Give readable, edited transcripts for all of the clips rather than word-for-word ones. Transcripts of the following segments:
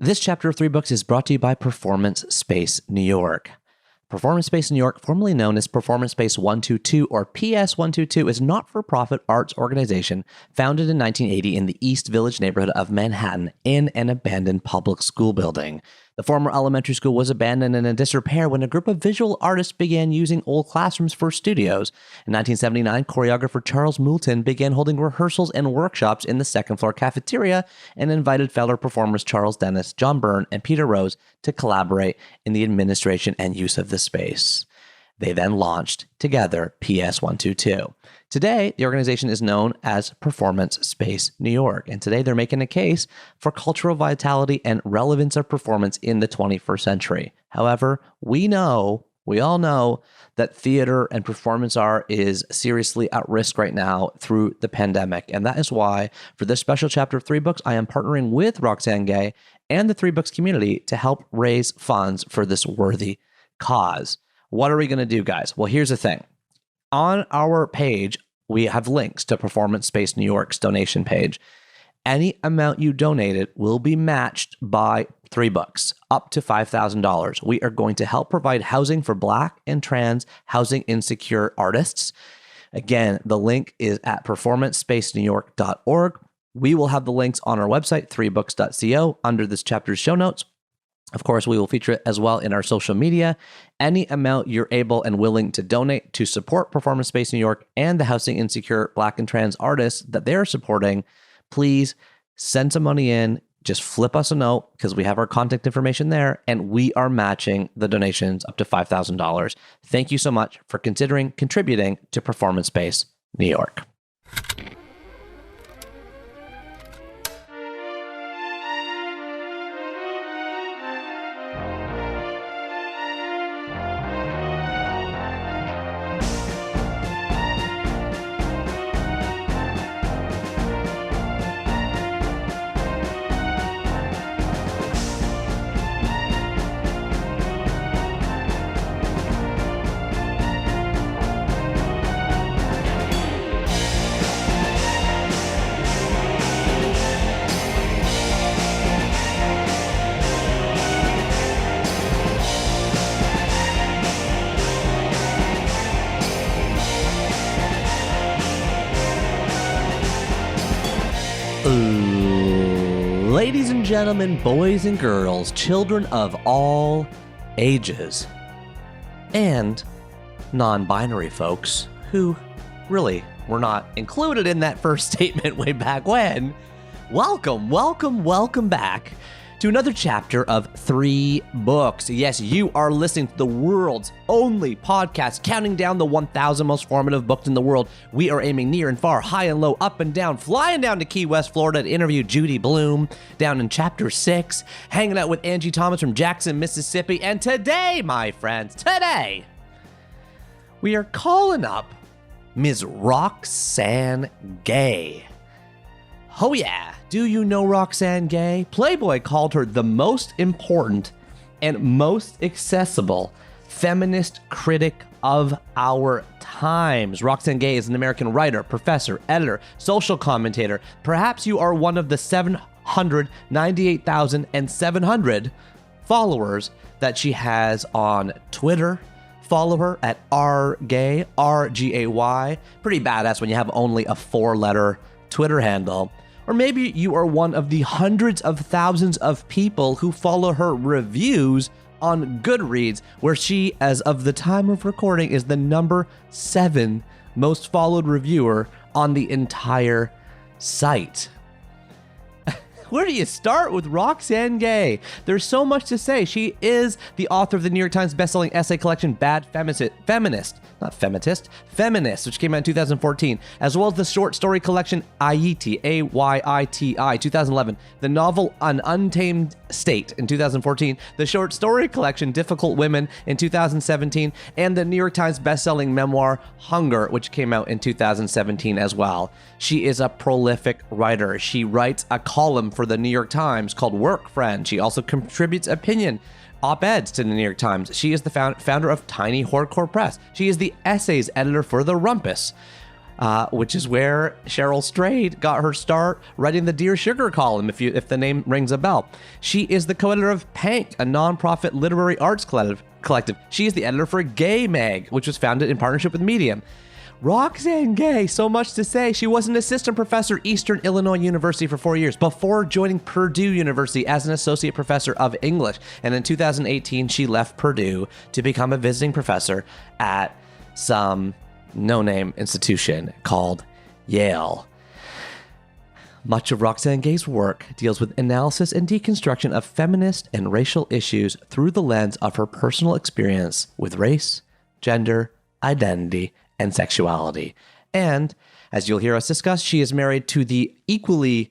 This chapter of 3 books is brought to you by Performance Space New York. Performance Space New York, formerly known as Performance Space 122 or PS122, is a not-for-profit arts organization founded in 1980 in the East Village neighborhood of Manhattan in an abandoned public school building. The former elementary school was abandoned and in disrepair when a group of visual artists began using old classrooms for studios. In 1979, choreographer Charles Moulton began holding rehearsals and workshops in the second-floor cafeteria and invited fellow performers Charles Dennis, John Byrne, and Peter Rose to collaborate in the administration and use of the space. They then launched together PS122. Today, the organization is known as Performance Space New York, and today they're making a case for cultural vitality and relevance of performance in the 21st century. However, we all know that theater and performance art is seriously at risk right now through the pandemic, and that is why, for this special chapter of 3 books, I am partnering with Roxane Gay and the 3 books community to help raise funds for this worthy cause. What are we going to do, guys? Well, here's the thing. On our page, we have links to Performance Space New York's donation page. Any amount you donated will be matched by 3 books, up to $5,000. We are going to help provide housing for Black and trans housing insecure artists. Again, the link is at performancespacenewyork.org. We will have the links on our website, 3books.co, under this chapter's show notes. Of course, we will feature it as well in our social media. Any amount you're able and willing to donate to support Performance Space New York and the housing insecure Black and trans artists that they're supporting, please send some money in. Just flip us a note because we have our contact information there, and we are matching the donations up to $5,000. Thank you so much for contributing to Performance Space New York. Ladies and gentlemen, boys and girls, children of all ages, and non-binary folks who really were not included in that first statement way back when, welcome back to another chapter of 3 books. Yes, you are listening to the world's only podcast counting down the 1,000 most formative books in the world. We are aiming near and far, high and low, up and down, flying down to Key West, Florida to interview Judy Bloom down in chapter 6, hanging out with Angie Thomas from Jackson, Mississippi. And today, my friends, we are calling up Ms. Roxane Gay. Oh yeah, do you know Roxane Gay? Playboy called her the most important and most accessible feminist critic of our times. Roxane Gay is an American writer, professor, editor, social commentator. Perhaps you are one of the 798,700 followers that she has on Twitter. Follow her at rgay, R-G-A-Y. Pretty badass when you have only a 4-letter Twitter handle. Or maybe you are one of the hundreds of thousands of people who follow her reviews on Goodreads, where she, as of the time of recording, is the number 7 most followed reviewer on the entire site. Where do you start with Roxane Gay? There's so much to say. She is the author of the New York Times bestselling essay collection Bad Feminist, which came out in 2014, as well as the short story collection Ayiti, A-Y-I-T-I, 2011, the novel An Untamed State in 2014, the short story collection Difficult Women in 2017, and the New York Times bestselling memoir Hunger, which came out in 2017 as well. She is a prolific writer. She writes a column for the New York Times called Work Friend. She also contributes opinion op-eds to the New York Times. She is the founder of Tiny Hardcore Press. She is the essays editor for The Rumpus. which is where Cheryl Strayed got her start writing the Dear Sugar column, if the name rings a bell. She is the co-editor of Pank, a nonprofit literary arts collective. She is the editor for Gay Mag, which was founded in partnership with Medium. Roxane Gay, so much to say. She was an assistant professor at Eastern Illinois University for 4 years before joining Purdue University as an associate professor of English. And in 2018, she left Purdue to become a visiting professor at some no-name institution called Yale. Much of Roxane Gay's work deals with analysis and deconstruction of feminist and racial issues through the lens of her personal experience with race, gender, identity, and sexuality. And as you'll hear us discuss, she is married to the equally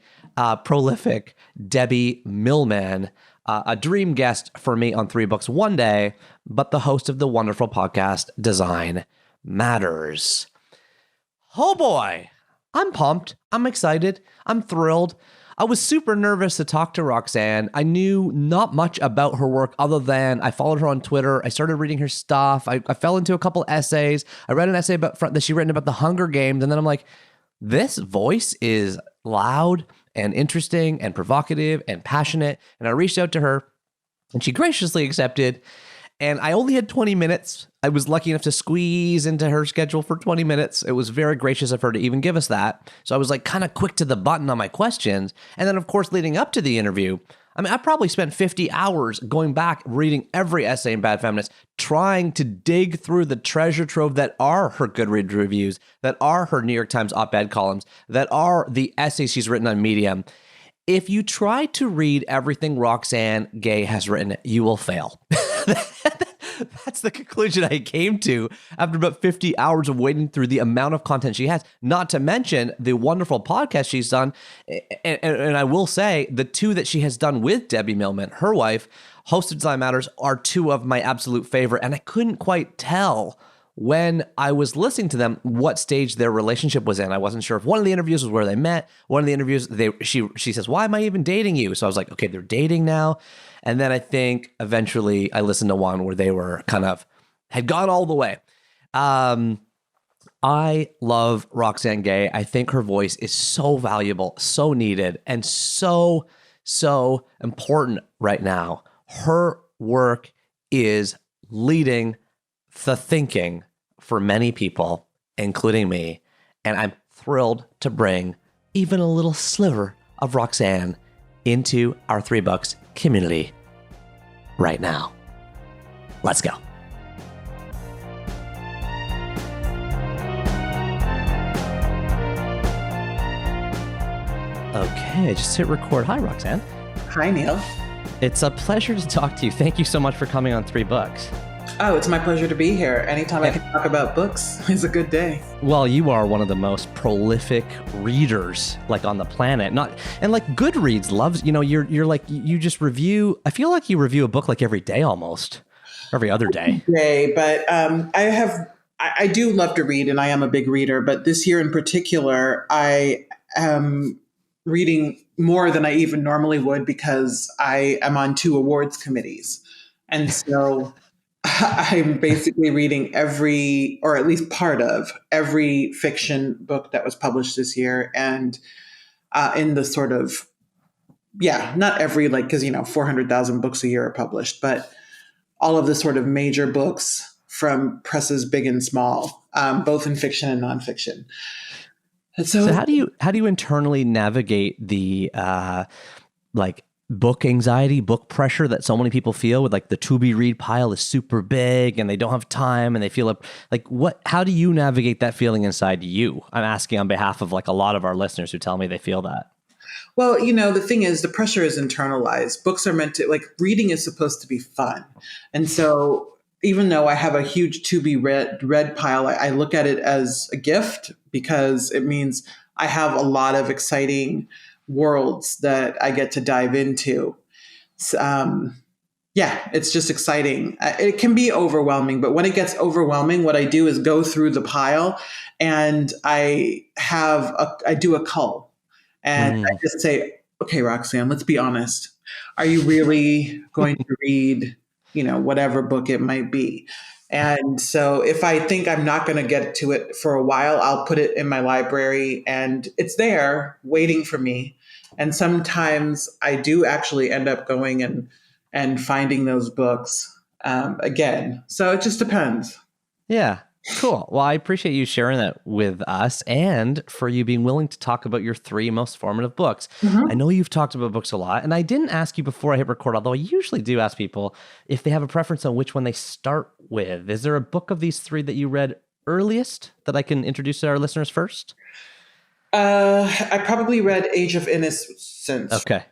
prolific Debbie Millman, a dream guest for me on 3 Books One Day, but the host of the wonderful podcast Design Matters. Oh boy, I'm pumped. I'm excited. I'm thrilled. I was super nervous to talk to Roxane. I knew not much about her work other than I followed her on Twitter. I started reading her stuff. I fell into a couple essays. I read an essay that she written about the Hunger Games. And then I'm like, this voice is loud and interesting and provocative and passionate. And I reached out to her and she graciously accepted. And I only had 20 minutes. I was lucky enough to squeeze into her schedule for 20 minutes. It was very gracious of her to even give us that. So I was like kind of quick to the button on my questions. And then, of course, leading up to the interview, I probably spent 50 hours going back, reading every essay in Bad Feminist, trying to dig through the treasure trove that are her Goodreads reviews, that are her New York Times op-ed columns, that are the essays she's written on Medium. If you try to read everything Roxane Gay has written, you will fail. That's the conclusion I came to after about 50 hours of wading through the amount of content she has, not to mention the wonderful podcast she's done. And I will say the 2 that she has done with Debbie Millman, her wife, hosted Design Matters, are 2 of my absolute favorite. And I couldn't quite tell when I was listening to them what stage their relationship was in. I wasn't sure if one of the interviews was where they met. One of the interviews, she says, "Why am I even dating you?" So I was like, okay, they're dating now. And then I think eventually I listened to one where they were had gone all the way. I love Roxane Gay. I think her voice is so valuable, so needed, and so important right now. Her work is leading the thinking for many people, including me. And I'm thrilled to bring even a little sliver of Roxane into our 3 Books community right now. Let's go. Okay, just hit record. Hi, Roxane. Hi, Neil. It's a pleasure to talk to you. Thank you so much for coming on 3 Books. Oh, it's my pleasure to be here. Anytime I can talk about books is a good day. Well, you are one of the most prolific readers on the planet. Goodreads loves, you just review. I feel like you review a book every day almost, every other day. But I do love to read and I am a big reader, but this year in particular, I am reading more than I even normally would because I am on 2 awards committees. And so I'm basically reading every, or at least part of every fiction book that was published this year. And in the sort of, not every, because, 400,000 books a year are published, but all of the sort of major books from presses big and small, both in fiction and nonfiction. And so how do you internally navigate the book anxiety, book pressure that so many people feel with the to be read pile is super big and they don't have time and they feel how do you navigate that feeling inside you? I'm asking on behalf of a lot of our listeners who tell me they feel that. Well, the thing is the pressure is internalized. Books are meant to reading is supposed to be fun. And so even though I have a huge to be read pile, I look at it as a gift because it means I have a lot of exciting worlds that I get to dive into. It's just exciting. It can be overwhelming, but when it gets overwhelming, what I do is go through the pile and I do a cull and I just say, okay, Roxane, let's be honest. Are you really going to read, whatever book it might be? And so if I think I'm not going to get to it for a while, I'll put it in my library and it's there waiting for me. And sometimes I do actually end up going and finding those books again. So it just depends. Yeah. Cool. Well, I appreciate you sharing that with us and for you being willing to talk about your three most formative books. I know you've talked about books a lot, and I didn't ask you before I hit record, although I usually do ask people if they have a preference on which one they start with. Is there a book of these three that you read earliest that I can introduce to our listeners first? I probably read Age of Innocence. Okay.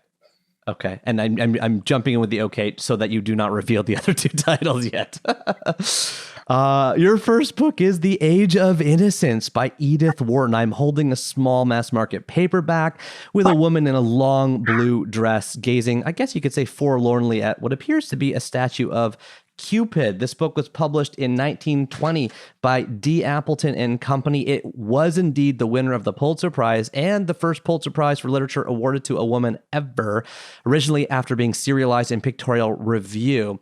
Okay. And I'm jumping in with the okay so that you do not reveal the other two titles yet. Your first book is The Age of Innocence by Edith Wharton. I'm holding a small mass market paperback with a woman in a long blue dress gazing, I guess you could say forlornly, at what appears to be a statue of Cupid. This book was published in 1920 by D. Appleton and Company. It was indeed the winner of the Pulitzer Prize and the first Pulitzer Prize for Literature awarded to a woman ever, originally after being serialized in Pictorial Review.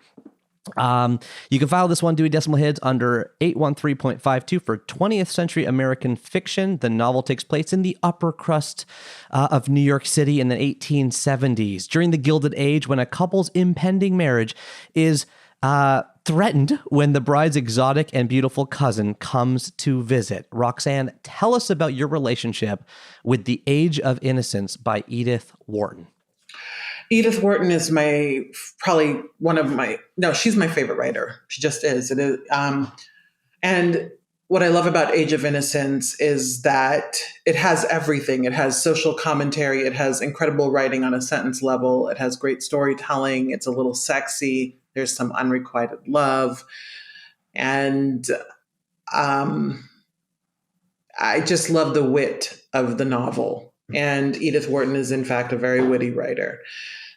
You can file this one Dewey Decimal Hits under 813.52 for 20th century American fiction. The novel takes place in the upper crust of New York City in the 1870s, during the Gilded Age, when a couple's impending marriage is threatened when the bride's exotic and beautiful cousin comes to visit. Roxane, tell us about your relationship with The Age of Innocence by Edith Wharton. Edith Wharton is probably one of my, no, she's my favorite writer. She just is. It is. And what I love about Age of Innocence is that it has everything. It has social commentary. It has incredible writing on a sentence level. It has great storytelling. It's a little sexy. There's some unrequited love. And I just love the wit of the novel. And Edith Wharton is, in fact, a very witty writer.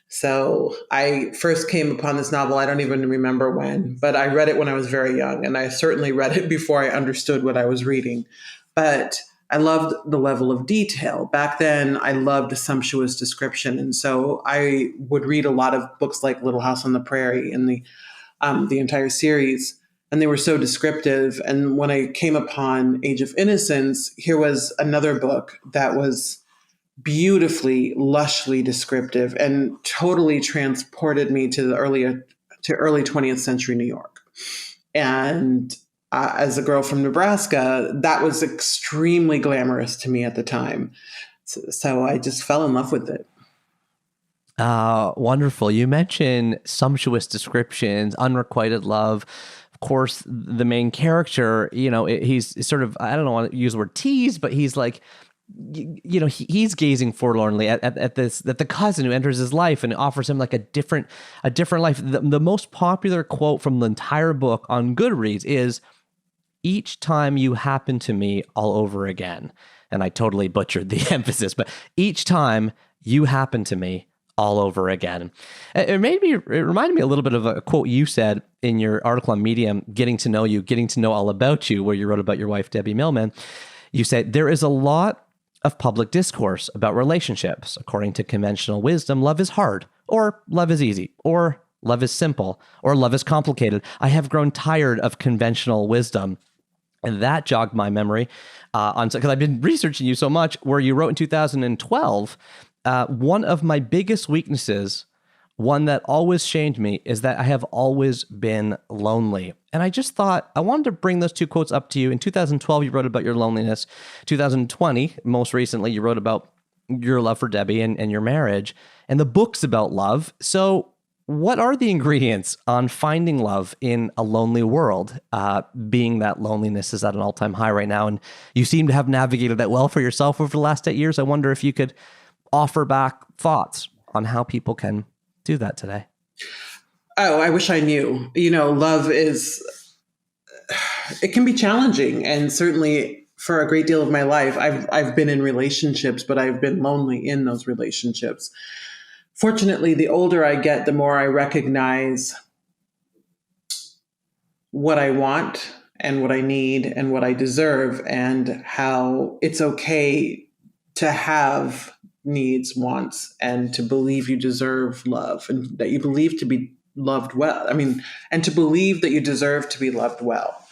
So I first came upon this novel, I don't even remember when, but I read it when I was very young. And I certainly read it before I understood what I was reading. But I loved the level of detail. Back then, I loved sumptuous description. And so I would read a lot of books like Little House on the Prairie and the entire series. And they were so descriptive. And when I came upon Age of Innocence, here was another book that was beautifully, lushly descriptive and totally transported me to early 20th century New York. And as a girl from Nebraska, that was extremely glamorous to me at the time. So I just fell in love with it. Wonderful. You mentioned sumptuous descriptions, unrequited love. Of course, the main character, he's sort of, I don't want to use the word tease, but he's like, he's gazing forlornly at the cousin who enters his life and offers him like a different life. The most popular quote from the entire book on Goodreads is, "Each time you happen to me all over again." And I totally butchered the emphasis, but each time you happen to me all over again. It reminded me a little bit of a quote you said in your article on Medium, Getting to Know You, Getting to Know All About You, where you wrote about your wife, Debbie Millman. You said, "There is a lot of public discourse about relationships. According to conventional wisdom, love is hard, or love is easy, or love is simple, or love is complicated. I have grown tired of conventional wisdom." And that jogged my memory because I've been researching you so much, where you wrote in 2012, one of my biggest weaknesses, one that always shamed me, is that I have always been lonely. And I just thought I wanted to bring those two quotes up to you. In 2012, you wrote about your loneliness. 2020, most recently, you wrote about your love for Debbie and your marriage and the book's about love. So what are the ingredients on finding love in a lonely world, being that loneliness is at an all-time high right now? And you seem to have navigated that well for yourself over the last 8 years. I wonder if you could offer back thoughts on how people can do that today. Oh, I wish I knew. Love it can be challenging. And certainly for a great deal of my life, I've been in relationships, but I've been lonely in those relationships. Fortunately, the older I get, the more I recognize what I want and what I need and what I deserve, and how it's okay to have needs, wants, and to believe you deserve love and that you loved well. I mean, and to believe that you deserve to be loved well.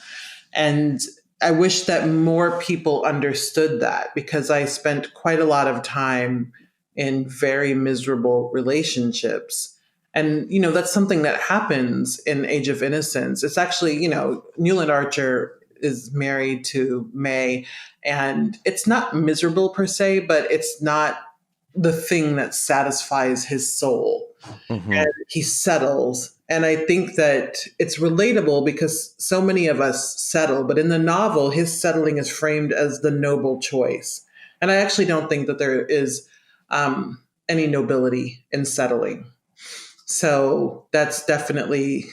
And I wish that more people understood that, because I spent quite a lot of time in very miserable relationships. And, that's something that happens in Age of Innocence. It's actually, Newland Archer is married to May, and it's not miserable per se, but it's not the thing that satisfies his soul. Mm-hmm. And he settles. And I think that it's relatable because so many of us settle, but in the novel, his settling is framed as the noble choice. And I actually don't think that there is any nobility in settling. So that's definitely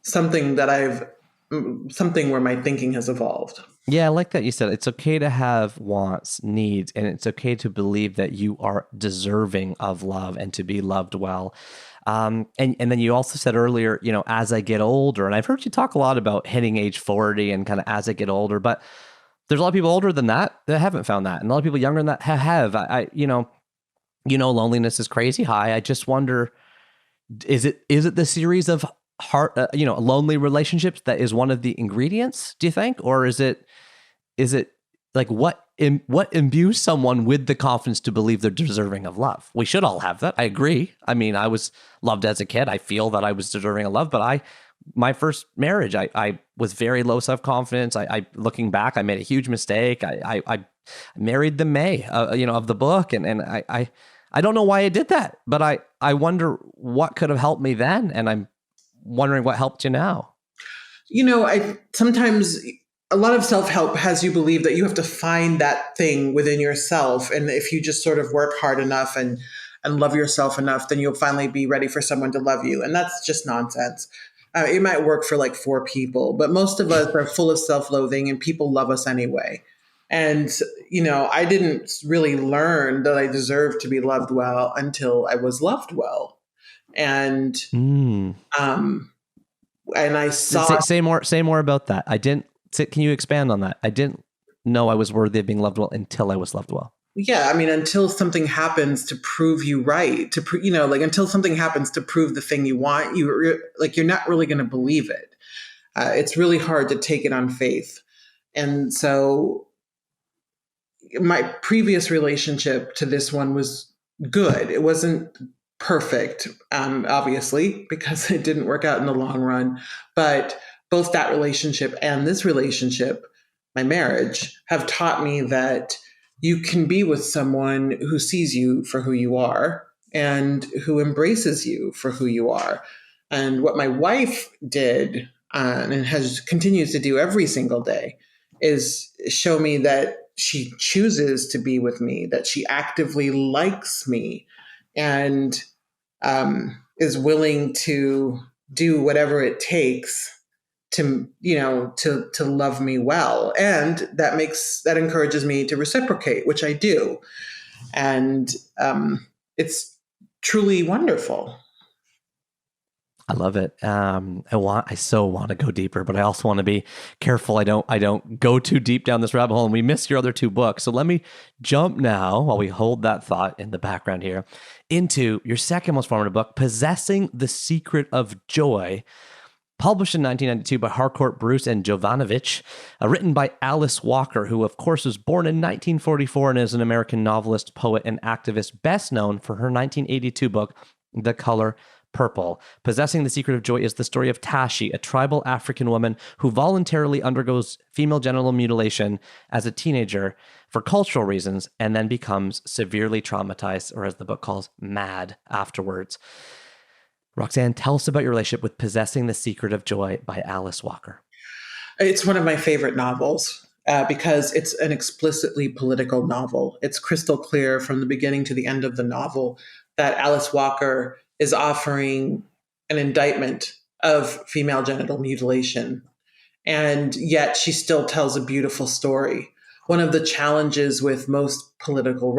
something where my thinking has evolved. Yeah, I like that you said it's okay to have wants, needs, and it's okay to believe that you are deserving of love and to be loved well. And then you also said earlier, as I get older, and I've heard you talk a lot about hitting age 40 and kind of as I get older, but there's a lot of people older than that haven't found that, and a lot of people younger than that have. Loneliness is crazy high. I just wonder, is it the series of lonely relationships that is one of the ingredients, do you think? Or is it like what imbues someone with the confidence to believe they're deserving of love? We should all have that. I agree. I mean, I was loved as a kid. I feel that I was deserving of love, but my first marriage, I was very low self-confidence. I looking back, I made a huge mistake. I married the May, of the book. And I don't know why I did that, but I wonder what could have helped me then. And I'm wondering what helped you now. I sometimes a lot of self-help has you believe that you have to find that thing within yourself. And if you just sort of work hard enough and love yourself enough, then you'll finally be ready for someone to love you. And that's just nonsense. It might work for like 4 people, but most of us are full of self-loathing and people love us anyway. And, I didn't really learn that I deserved to be loved well until I was loved well. And, and I saw... Say more about that. Can you expand on that? I didn't know I was worthy of being loved well until I was loved well. Yeah, I mean, until something happens to prove you right, until something happens to prove the thing you want, you're not really going to believe it. It's really hard to take it on faith. And so my previous relationship to this one was good. It wasn't perfect, obviously, because it didn't work out in the long run. But both that relationship and this relationship, my marriage, have taught me that you can be with someone who sees you for who you are and who embraces you for who you are. And what my wife did and continues to do every single day is show me that she chooses to be with me, that she actively likes me, and is willing to do whatever it takes to love me well. And that encourages me to reciprocate, which I do. And it's truly wonderful. I love it. I so want to go deeper, but I also want to be careful. I don't go too deep down this rabbit hole and we miss your other 2 books. So let me jump now, while we hold that thought in the background here, into your second most formative book, Possessing the Secret of Joy, published in 1992 by Harcourt, Bruce, and Jovanovich, written by Alice Walker, who of course was born in 1944 and is an American novelist, poet, and activist, best known for her 1982 book, The Color Purple. Possessing the Secret of Joy is the story of Tashi, a tribal African woman who voluntarily undergoes female genital mutilation as a teenager for cultural reasons and then becomes severely traumatized, or as the book calls, mad afterwards. Roxane, tell us about your relationship with Possessing the Secret of Joy by Alice Walker. It's one of my favorite novels because it's an explicitly political novel. It's crystal clear from the beginning to the end of the novel that Alice Walker is offering an indictment of female genital mutilation. And yet she still tells a beautiful story. One of the challenges with most political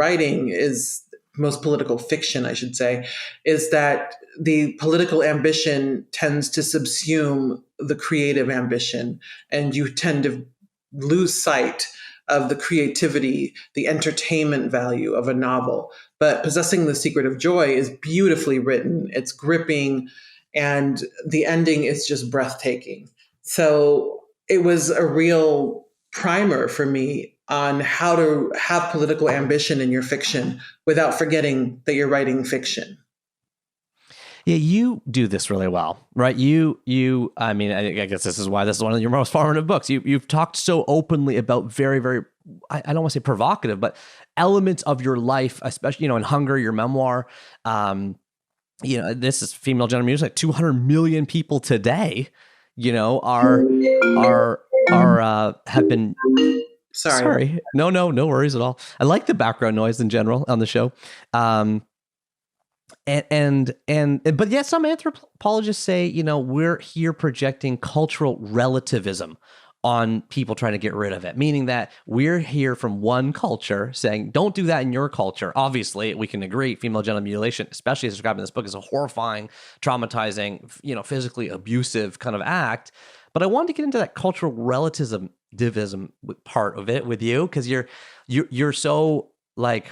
fiction, I should say, is that the political ambition tends to subsume the creative ambition, and you tend to lose sight of the creativity, the entertainment value of a novel. But Possessing the Secret of Joy is beautifully written. It's gripping. and the ending is just breathtaking. So it was a real primer for me on how to have political ambition in your fiction without forgetting that you're writing fiction. Yeah, you do this really well, right? I mean, I guess this is why this is one of your most formative books. You've talked so openly about very, very, I don't want to say provocative, but elements of your life, especially, in Hunger, your memoir. This is female gender music. 200 million people today, have been. Sorry. No worries at all. I like the background noise in general on the show. But yeah, some anthropologists say, we're here projecting cultural relativism on people trying to get rid of it, meaning that we're here from one culture saying, don't do that in your culture. Obviously, we can agree female genital mutilation, especially as described in this book, is a horrifying, traumatizing, physically abusive kind of act. But I wanted to get into that cultural relativism part of it with you, because you're so, like,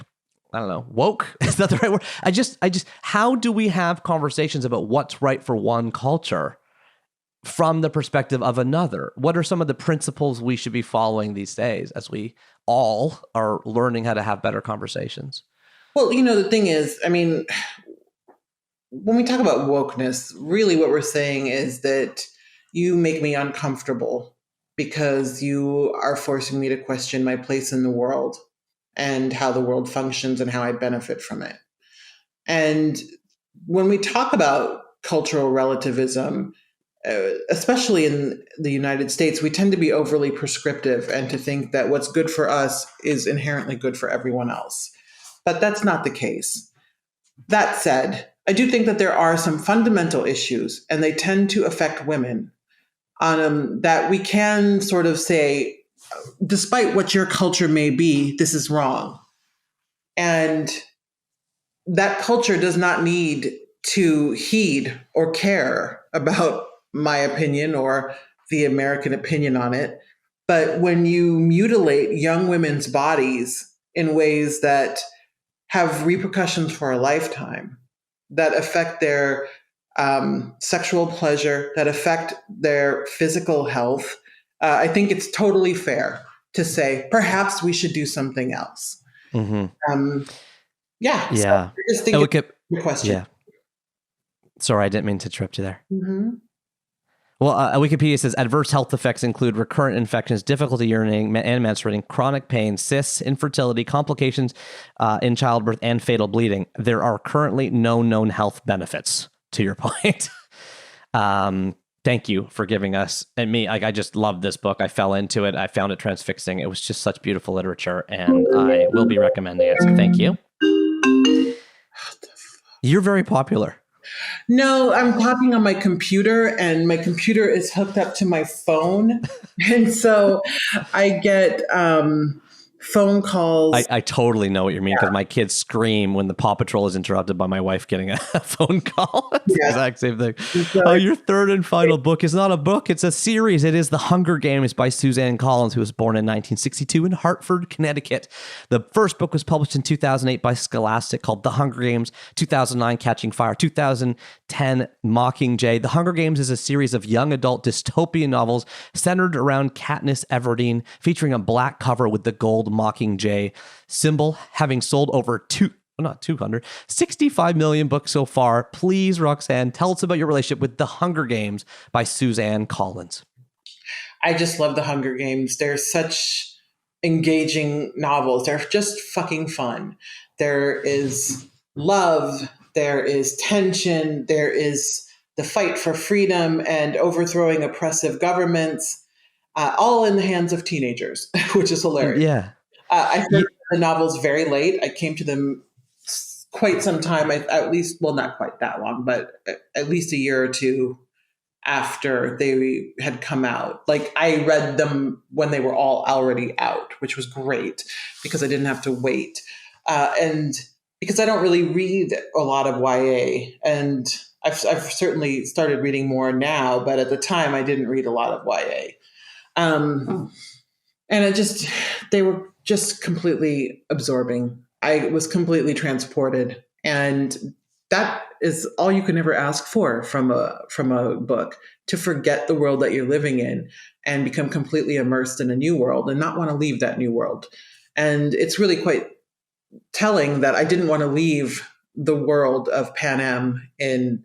I don't know, woke? Is that the right word? I just, how do we have conversations about what's right for one culture from the perspective of another? What are some of the principles we should be following these days as we all are learning how to have better conversations? Well, the thing is, I mean, when we talk about wokeness, really what we're saying is that you make me uncomfortable because you are forcing me to question my place in the world and how the world functions and how I benefit from it. And when we talk about cultural relativism, especially in the United States, we tend to be overly prescriptive and to think that what's good for us is inherently good for everyone else. But that's not the case. That said, I do think that there are some fundamental issues, and they tend to affect women, that we can sort of say, despite what your culture may be, this is wrong. And that culture does not need to heed or care about my opinion or the American opinion on it. But when you mutilate young women's bodies in ways that have repercussions for a lifetime, that affect their sexual pleasure, that affect their physical health, I think it's totally fair to say, perhaps we should do something else. Mm-hmm. Yeah. Yeah. So I just think it's a good question. Yeah. Sorry, I didn't mean to interrupt you there. Mm-hmm. Well, Wikipedia says adverse health effects include recurrent infections, difficulty urinating and menstruating, chronic pain, cysts, infertility, complications in childbirth, and fatal bleeding. There are currently no known health benefits, to your point. Thank you for giving us, and me, I just loved this book. I fell into it. I found it transfixing. It was just such beautiful literature, and I will be recommending it. So thank you. You're very popular. No, I'm talking on my computer, and my computer is hooked up to my phone. And so I get phone calls. I totally know what you mean, because my kids scream when the Paw Patrol is interrupted by my wife getting a phone call. It's the exact same thing. So, your third and final book is not a book, it's a series. It is The Hunger Games by Suzanne Collins, who was born in 1962 in Hartford, Connecticut. The first book was published in 2008 by Scholastic, called The Hunger Games, 2009 Catching Fire, 2010 Mockingjay. The Hunger Games is a series of young adult dystopian novels centered around Katniss Everdeen, featuring a black cover with the gold Mockingjay symbol, having sold over 65 million books so far. Please, Roxane, tell us about your relationship with The Hunger Games by Suzanne Collins. I just love The Hunger Games. They're such engaging novels. They're just fucking fun. There is love, there is tension, there is the fight for freedom and overthrowing oppressive governments, all in the hands of teenagers, which is hilarious. Yeah. I heard the novels very late. I came to them quite some time, at least, well, not quite that long, but at least a year or two after they had come out. Like, I read them when they were all already out, which was great because I didn't have to wait. And because I don't really read a lot of YA, and I've certainly started reading more now, but at the time I didn't read a lot of YA. And they were just completely absorbing. I was completely transported. And that is all you can ever ask for from a book, to forget the world that you're living in and become completely immersed in a new world and not want to leave that new world. And it's really quite telling that I didn't want to leave the world of Panem in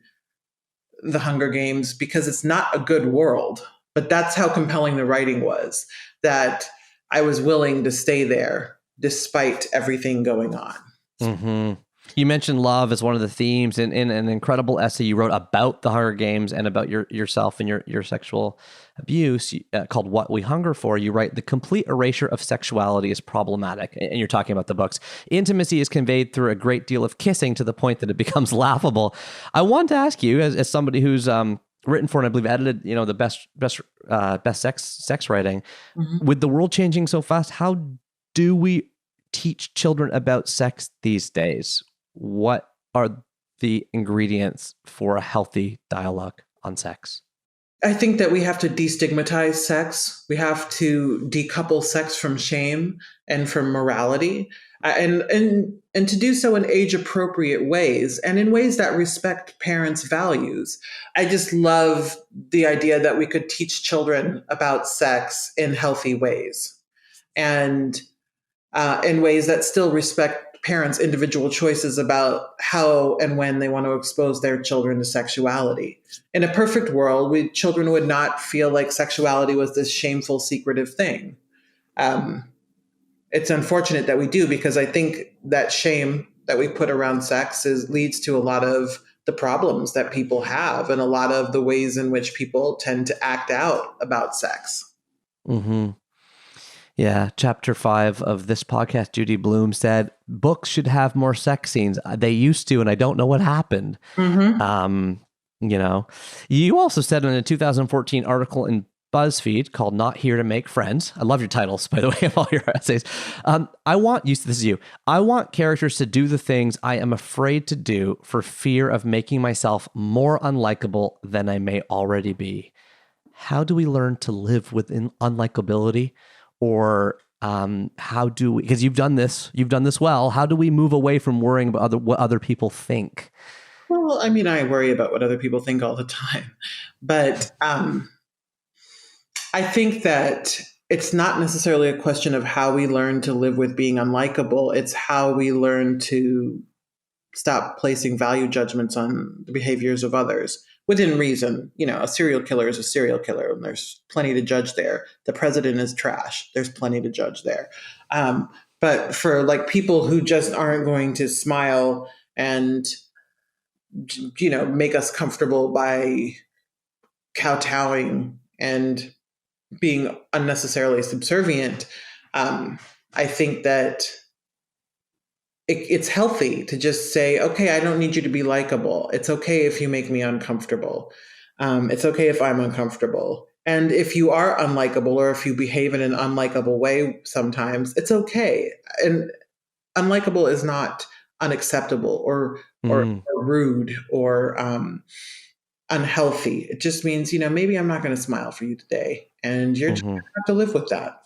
the Hunger Games, because it's not a good world. But that's how compelling the writing was, that I was willing to stay there despite everything going on. Mm-hmm. You mentioned love as one of the themes in an incredible essay you wrote about the Hunger Games and about yourself and your sexual abuse, called What We Hunger For. You write, the complete erasure of sexuality is problematic. And you're talking about the books. Intimacy is conveyed through a great deal of kissing to the point that it becomes laughable. I want to ask you, as somebody who's written for, and I believe edited, the best sex writing, with the world changing so fast, how do we teach children about sex these days? What are the ingredients for a healthy dialogue on sex? I think that we have to destigmatize sex. We have to decouple sex from shame and from morality, and to do so in age-appropriate ways and in ways that respect parents' values. I just love the idea that we could teach children about sex in healthy ways, and in ways that still respect parents' individual choices about how and when they want to expose their children to sexuality. In a perfect world, children would not feel like sexuality was this shameful, secretive thing. It's unfortunate that we do, because I think that shame that we put around sex leads to a lot of the problems that people have and a lot of the ways in which people tend to act out about sex. Mm-hmm. Yeah. Chapter 5 of this podcast, Judy Bloom said, books should have more sex scenes. They used to, and I don't know what happened. Mm-hmm. You also said in a 2014 article in BuzzFeed called Not Here to Make Friends. I love your titles, by the way, of all your essays. I want characters to do the things I am afraid to do for fear of making myself more unlikable than I may already be. How do we learn to live with unlikability? Or how do we, because you've done this well, how do we move away from worrying about what other people think? Well, I mean, I worry about what other people think all the time, but I think that it's not necessarily a question of how we learn to live with being unlikable. It's how we learn to stop placing value judgments on the behaviors of others within reason. A serial killer is a serial killer, and there's plenty to judge there. The president is trash. There's plenty to judge there. But for people who just aren't going to smile and, make us comfortable by kowtowing and being unnecessarily subservient, I think that it's healthy to just say, okay, I don't need you to be likable. It's okay if you make me uncomfortable. It's okay if I'm uncomfortable. And if you are unlikable, or if you behave in an unlikable way sometimes, it's okay. And unlikable is not unacceptable or rude or unhealthy. It just means, maybe I'm not going to smile for you today, and you're just going to have to live with that.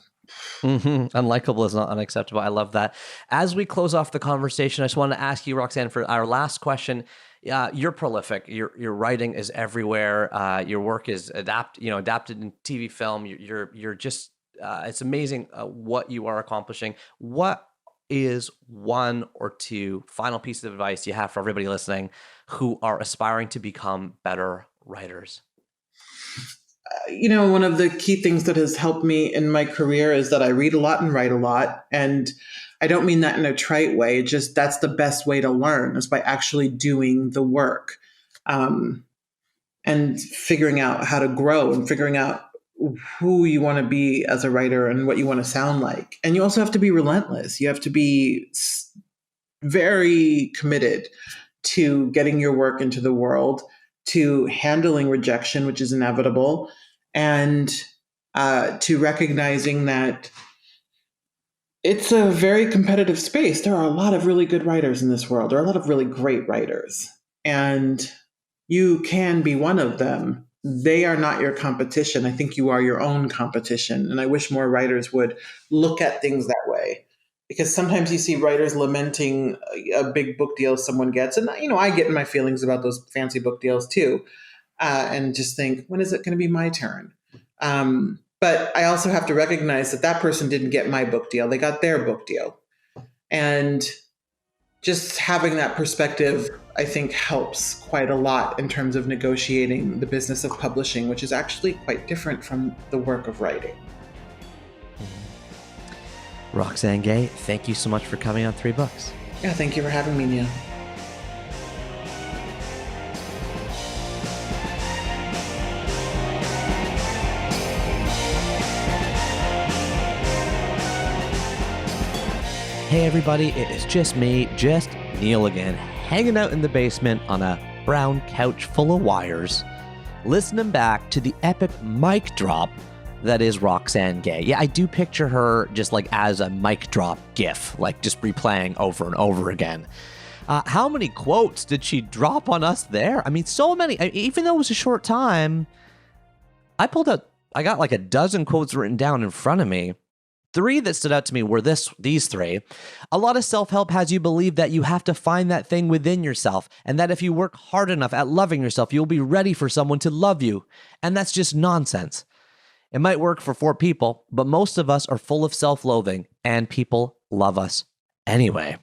Unlikable is not unacceptable. I love that. As we close off the conversation, I just want to ask you, Roxane, for our last question. You're prolific. Your writing is everywhere. Your work is adapted in TV, film. You're just it's amazing what you are accomplishing. What is one or two final pieces of advice you have for everybody listening who are aspiring to become better writers? One of the key things that has helped me in my career is that I read a lot and write a lot. And I don't mean that in a trite way. Just that's the best way to learn, is by actually doing the work, and figuring out how to grow and figuring out who you want to be as a writer and what you want to sound like. And you also have to be relentless. You have to be very committed to getting your work into the world, to handling rejection, which is inevitable, and to recognizing that it's a very competitive space. There are a lot of really good writers in this world. There are a lot of really great writers, and you can be one of them. They are not your competition. I think you are your own competition. And I wish more writers would look at things that way. because sometimes you see writers lamenting a big book deal someone gets. And, I get in my feelings about those fancy book deals too, and just think, when is it going to be my turn? But I also have to recognize that that person didn't get my book deal. They got their book deal. And just having that perspective, I think, helps quite a lot in terms of negotiating the business of publishing, which is actually quite different from the work of writing. Roxane Gay, thank you so much for coming on 3 Books. Yeah, thank you for having me, Neil. Hey everybody, it is just me, just Neil again, hanging out in the basement on a brown couch full of wires, listening back to the epic mic drop that is Roxane Gay. Yeah, I do picture her just like as a mic drop gif, like just replaying over and over again. How many quotes did she drop on us there? I mean, so many. Even though it was a short time, I got like a dozen quotes written down in front of me. 3 that stood out to me were these 3. A lot of self-help has you believe that you have to find that thing within yourself, and that if you work hard enough at loving yourself, you'll be ready for someone to love you. And that's just nonsense. It might work for 4 people, but most of us are full of self-loathing, and people love us anyway.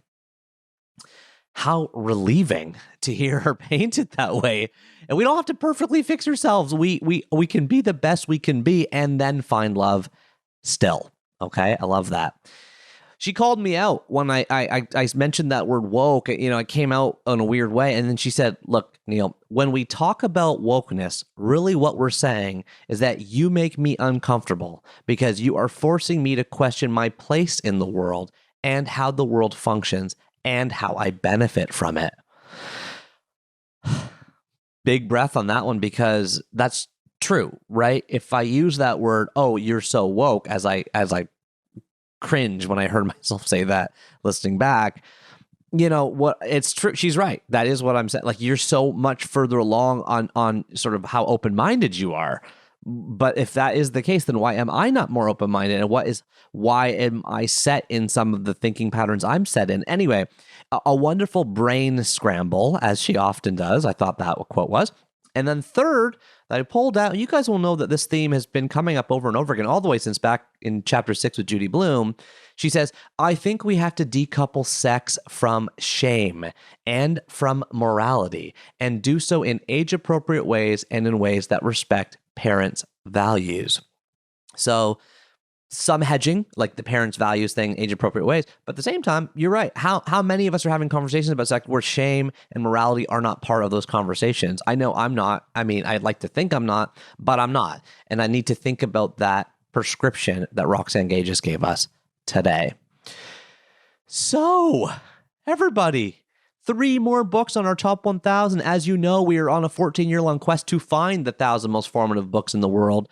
How relieving to hear her paint it that way. And we don't have to perfectly fix ourselves. We can be the best we can be and then find love still. Okay, I love that. She called me out when I mentioned that word woke. It came out in a weird way. And then she said, look, Neil, when we talk about wokeness, really what we're saying is that you make me uncomfortable because you are forcing me to question my place in the world and how the world functions and how I benefit from it. Big breath on that one, because that's true, right? If I use that word, oh, you're so woke, as I cringe when I heard myself say that listening back, what, it's true. She's right. That is what I'm saying. Like, you're so much further along on sort of how open-minded you are. But if that is the case, then why am I not more open-minded? And why am I set in some of the thinking patterns I'm set in? Anyway, a wonderful brain scramble, as she often does. I thought that quote was. And then third, that I pulled out, you guys will know that this theme has been coming up over and over again, all the way since back in chapter 6 with Judy Blume. She says, I think we have to decouple sex from shame and from morality, and do so in age-appropriate ways and in ways that respect parents' values. So some hedging, like the parents' values thing, age-appropriate ways. But at the same time, you're right. How many of us are having conversations about sex where shame and morality are not part of those conversations? I know I'm not. I mean, I'd like to think I'm not, but I'm not. And I need to think about that prescription that Roxane Gay just gave us today. So, everybody, 3 more books on our top 1,000. As you know, we are on a 14-year-long quest to find the 1,000 most formative books in the world.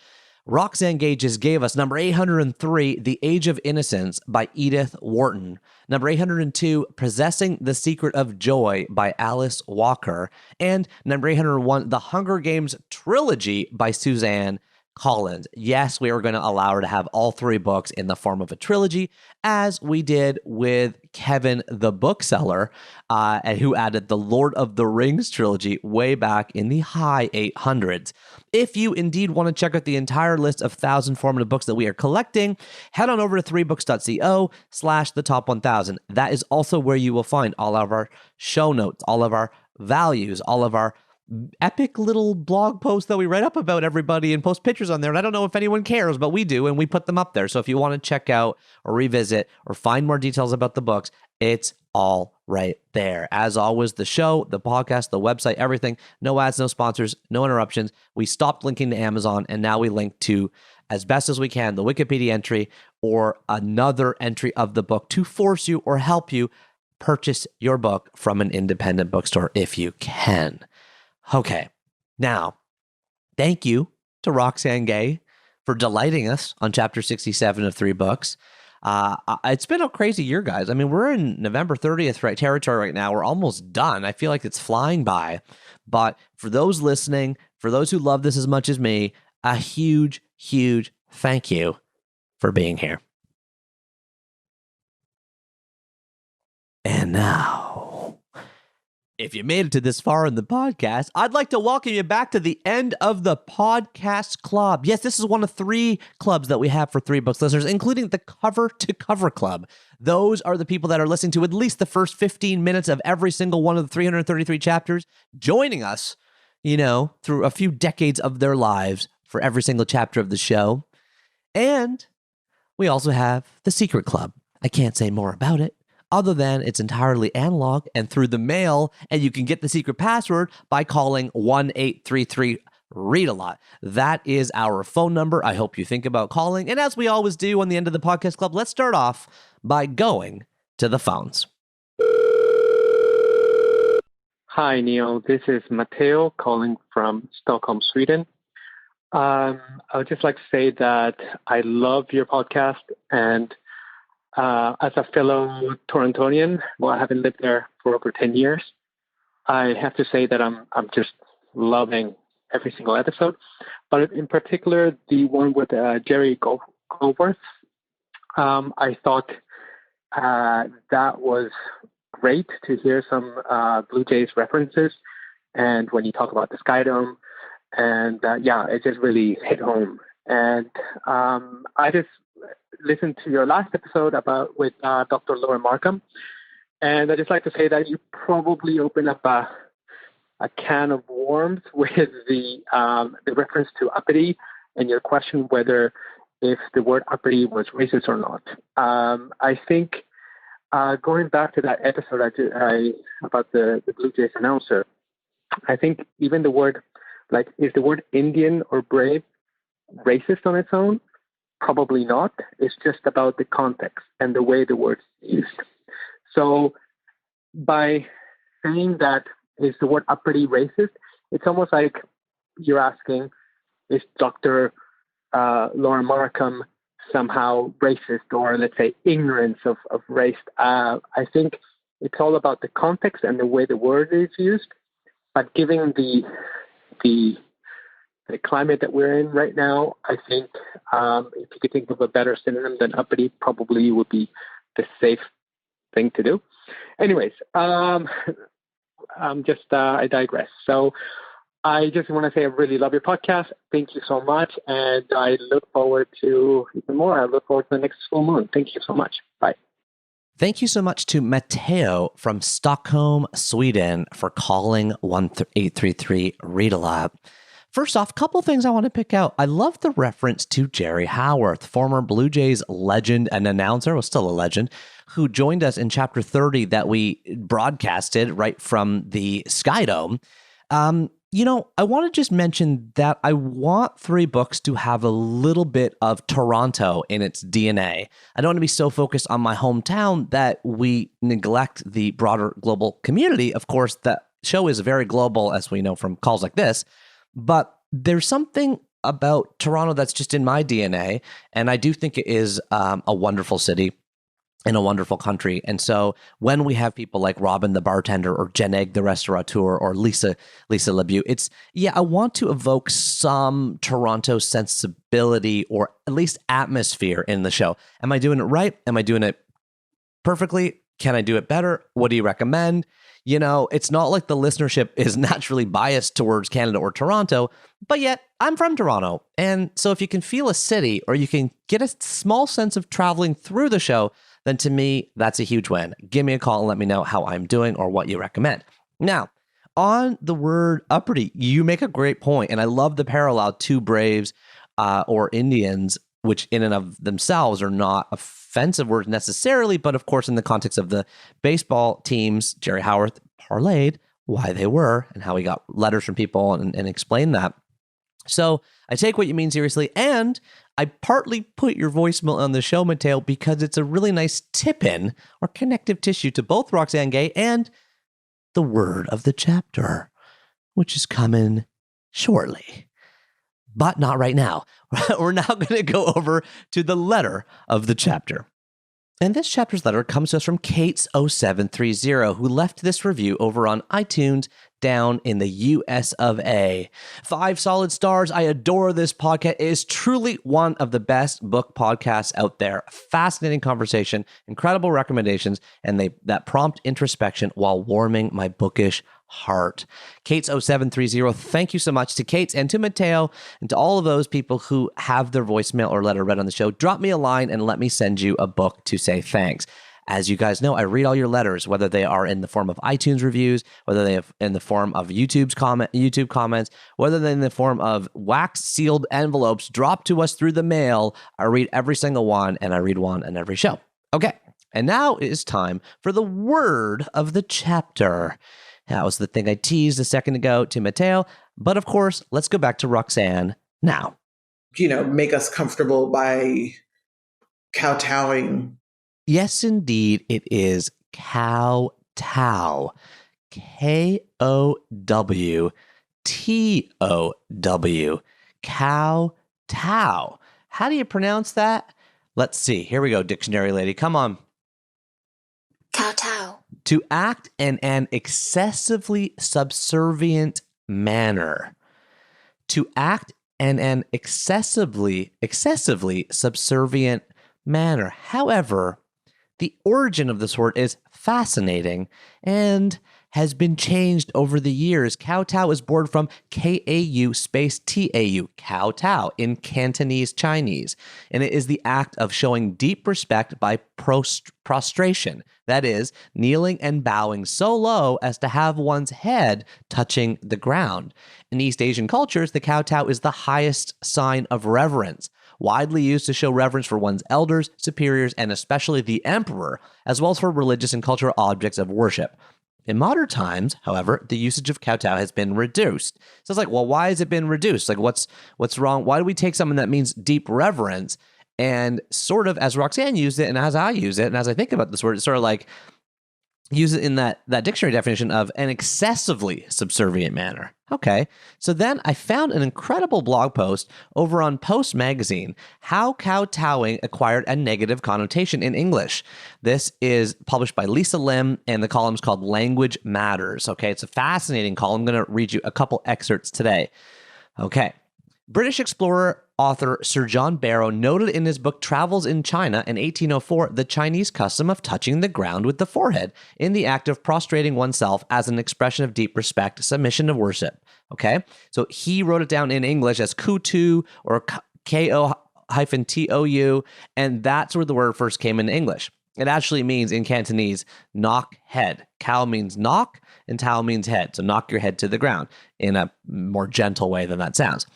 Roxane Gay just gave us number 803, The Age of Innocence by Edith Wharton. Number 802, Possessing the Secret of Joy by Alice Walker. And number 801, The Hunger Games Trilogy by Suzanne Collins. Yes, we are going to allow her to have all 3 books in the form of a trilogy, as we did with Kevin the Bookseller, and who added the Lord of the Rings trilogy way back in the high 800s. If you indeed want to check out the entire list of 1,000 formative books that we are collecting, head on over to 3books.co/the-top-1000. That is also where you will find all of our show notes, all of our values, all of our epic little blog posts that we write up about everybody and post pictures on there. And I don't know if anyone cares, but we do, and we put them up there. So if you want to check out or revisit or find more details about the books, it's all right there. As always, the show, the podcast, the website, everything, no ads, no sponsors, no interruptions. We stopped linking to Amazon, and now we link to, as best as we can, the Wikipedia entry or another entry of the book to force you or help you purchase your book from an independent bookstore if you can. Okay, now, thank you to Roxane Gay for delighting us on chapter 67 of 3 books. It's been a crazy year, guys. I mean, we're in November 30th territory right now. We're almost done. I feel like it's flying by. But for those listening, for those who love this as much as me, a huge, huge thank you for being here. And now, if you made it to this far in the podcast, I'd like to welcome you back to the end of the podcast club. Yes, this is one of 3 clubs that we have for 3 Books listeners, including the Cover to Cover Club. Those are the people that are listening to at least the first 15 minutes of every single one of the 333 chapters, joining us, through a few decades of their lives for every single chapter of the show. And we also have the Secret Club. I can't say more about it, other than it's entirely analog and through the mail, and you can get the secret password by calling 1-833-READ-A-LOT. That is our phone number. I hope you think about calling. And as we always do on the end of the podcast club, let's start off by going to the phones. Hi, Neil. This is Matteo calling from Stockholm, Sweden. I would just like to say that I love your podcast, and as a fellow Torontonian, I haven't lived there for over 10 years. I have to say that I'm just loving every single episode, but in particular the one with Jerry Goldworth. I thought that was great to hear some Blue Jays references, and when you talk about the Sky Dome, and it just really hit home. And I just listened to your last episode with Dr. Laura Markham, and I just like to say that you probably opened up a can of worms with the reference to uppity and your question whether if the word uppity was racist or not. I think going back to that episode about the Blue Jays announcer, I think even the word, is the word Indian or brave racist on its own? Probably not. It's just about the context and the way the word's used. So by saying that is the word uppity racist, it's almost like you're asking, is Dr. Laura Markham somehow racist, or let's say ignorance of race? I think it's all about the context and the way the word is used. But given the climate that we're in right now, I think if you could think of a better synonym than uppity, probably would be the safe thing to do. Anyways, I digress. So I just want to say I really love your podcast. Thank you so much. And I look forward to even more. I look forward to the next full moon. Thank you so much. Bye. Thank you so much to Matteo from Stockholm, Sweden, for calling 1-833-READ-A-LOT. First off, a couple things I want to pick out. I love the reference to Jerry Howarth, former Blue Jays legend and announcer, was still a legend, who joined us in Chapter 30 that we broadcasted right from the Sky Dome. I want to just mention that I want 3 Books to have a little bit of Toronto in its DNA. I don't want to be so focused on my hometown that we neglect the broader global community. Of course, that show is very global, as we know from calls like this, but there's something about Toronto that's just in my DNA, and I do think it is a wonderful city in a wonderful country. And so when we have people like Robin the bartender, or Jen Egg the restaurateur, or Lisa LeBeau, I want to evoke some Toronto sensibility, or at least atmosphere in the show. Am I doing it right? Am I doing it perfectly? Can I do it better? What do you recommend? It's not like the listenership is naturally biased towards Canada or Toronto, but yet I'm from Toronto. And so if you can feel a city, or you can get a small sense of traveling through the show, then to me, that's a huge win. Give me a call and let me know how I'm doing or what you recommend. Now, on the word uppity, you make a great point, and I love the parallel to Braves or Indians, which in and of themselves are not offensive words necessarily, but of course, in the context of the baseball teams, Jerry Howarth parlayed why they were and how he got letters from people and explained that. So I take what you mean seriously, and I partly put your voicemail on the show, Matteo, because it's a really nice tip-in or connective tissue to both Roxane Gay and the word of the chapter, which is coming shortly. But not right now. We're now going to go over to the letter of the chapter. And this chapter's letter comes to us from Kate's0730, who left this review over on iTunes down in the US of A. 5 solid stars. I adore this podcast. It is truly one of the best book podcasts out there. Fascinating conversation, incredible recommendations, and that prompt introspection while warming my bookish heart. Kate's0730, thank you so much to Kate's and to Mateo and to all of those people who have their voicemail or letter read on the show. Drop me a line and let me send you a book to say thanks. As you guys know, I read all your letters, whether they are in the form of iTunes reviews, whether they are in the form of YouTube comments, whether they're in the form of wax-sealed envelopes dropped to us through the mail. I read every single one, and I read one in every show. Okay, and now it is time for the word of the chapter. That was the thing I teased a second ago to Mateo, but of course, let's go back to Roxane now. Make us comfortable by kowtowing. Yes, indeed, it is kowtow. Kowtow. Kowtow. How do you pronounce that? Let's see. Here we go, dictionary lady. Come on. Kowtow. To act in an excessively subservient manner. To act in an excessively subservient manner. However, the origin of this word is fascinating and has been changed over the years. Kowtow is born from K-A-U space T-A-U, kowtow in Cantonese Chinese. And it is the act of showing deep respect by prostration. That is, kneeling and bowing so low as to have one's head touching the ground. In East Asian cultures, the kowtow is the highest sign of reverence, widely used to show reverence for one's elders, superiors, and especially the emperor, as well as for religious and cultural objects of worship. In modern times, however, the usage of kowtow has been reduced. So it's like, well, why has it been reduced? Like, what's wrong? Why do we take something that means deep reverence and sort of, as Roxane used it, and as I use it, and as I think about this word, it's sort of like use it in that dictionary definition of an excessively subservient manner. Okay, so then I found an incredible blog post over on Post Magazine, How Kowtowing Acquired a Negative Connotation in English. This is published by Lisa Lim, and the column is called Language Matters. Okay, it's a fascinating column. I'm going to read you a couple excerpts today. Okay, British explorer author Sir John Barrow noted in his book Travels in China in 1804 the Chinese custom of touching the ground with the forehead in the act of prostrating oneself as an expression of deep respect, submission, and worship. Okay, so he wrote it down in English as kutu or ko-tou, and that's where the word first came in English. It actually means in Cantonese, knock head. Cow means knock, and tao means head. So knock your head to the ground in a more gentle way than that sounds.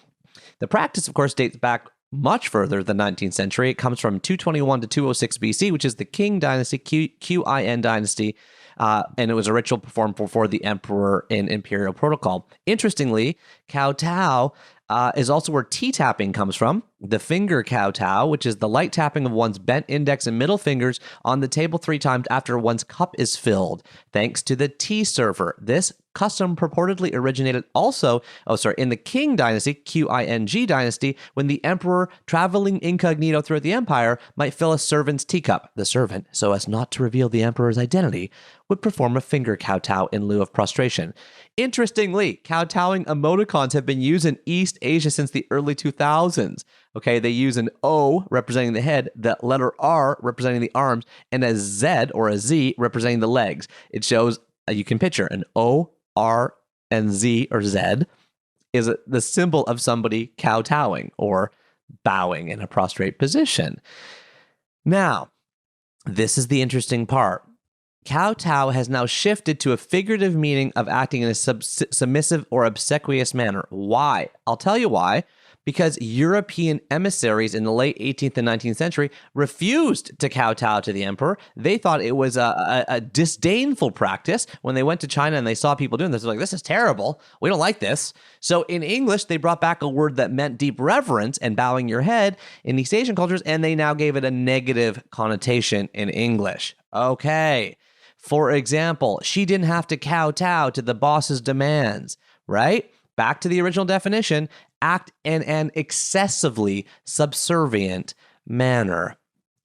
The practice, of course, dates back much further than the 19th century. It comes from 221 to 206 BC, which is the Qin dynasty, Qin dynasty, and it was a ritual performed before the emperor in imperial protocol. Interestingly, kowtow is also where tea tapping comes from. The finger kowtow, which is the light tapping of one's bent index and middle fingers on the table 3 times after one's cup is filled, thanks to the tea server. This custom purportedly originated also, in the Qing dynasty, Qing dynasty, when the emperor, traveling incognito throughout the empire, might fill a servant's teacup. The servant, so as not to reveal the emperor's identity, would perform a finger kowtow in lieu of prostration. Interestingly, kowtowing emoticons have been used in East Asia since the early 2000s. Okay, they use an O representing the head, the letter R representing the arms, and a Z or a Z representing the legs. It shows, you can picture an O, R, and Z or Z is the symbol of somebody kowtowing or bowing in a prostrate position. Now, this is the interesting part. Kowtow has now shifted to a figurative meaning of acting in a submissive or obsequious manner. Why? I'll tell you why. Because European emissaries in the late 18th and 19th century refused to kowtow to the emperor. They thought it was a disdainful practice. When they went to China and they saw people doing this, they're like, this is terrible. We don't like this. So in English, they brought back a word that meant deep reverence and bowing your head in East Asian cultures, and they now gave it a negative connotation in English. Okay. For example, she didn't have to kowtow to the boss's demands, right? Back to the original definition, act in an excessively subservient manner.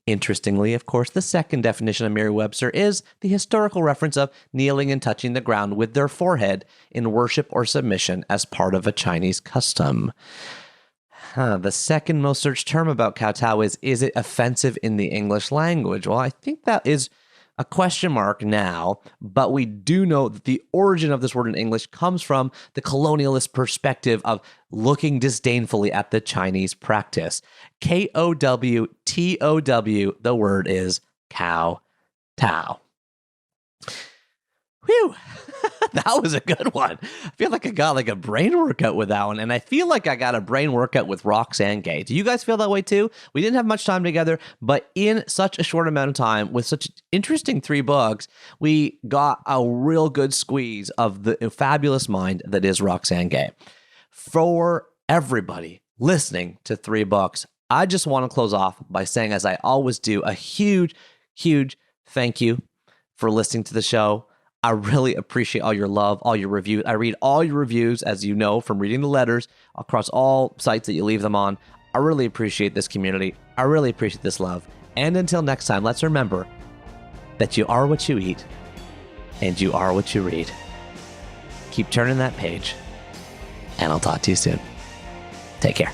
Interestingly, of course, the second definition of Merriam-Webster is the historical reference of kneeling and touching the ground with their forehead in worship or submission as part of a Chinese custom. The second most searched term about kowtow is it offensive in the English language? Well, I think that is a question mark now, but we do know that the origin of this word in English comes from the colonialist perspective of looking disdainfully at the Chinese practice. Kowtow, the word is cow-tow. Whew, that was a good one. I feel like I got like a brain workout with that one, and I feel like I got a brain workout with Roxane Gay. Do you guys feel that way too? We didn't have much time together, but in such a short amount of time, with such interesting 3 books, we got a real good squeeze of the fabulous mind that is Roxane Gay. For everybody listening to 3 books, I just want to close off by saying, as I always do, a huge, huge thank you for listening to the show. I really appreciate all your love, all your reviews. I read all your reviews, as you know, from reading the letters across all sites that you leave them on. I really appreciate this community. I really appreciate this love. And until next time, let's remember that you are what you eat and you are what you read. Keep turning that page, and I'll talk to you soon. Take care.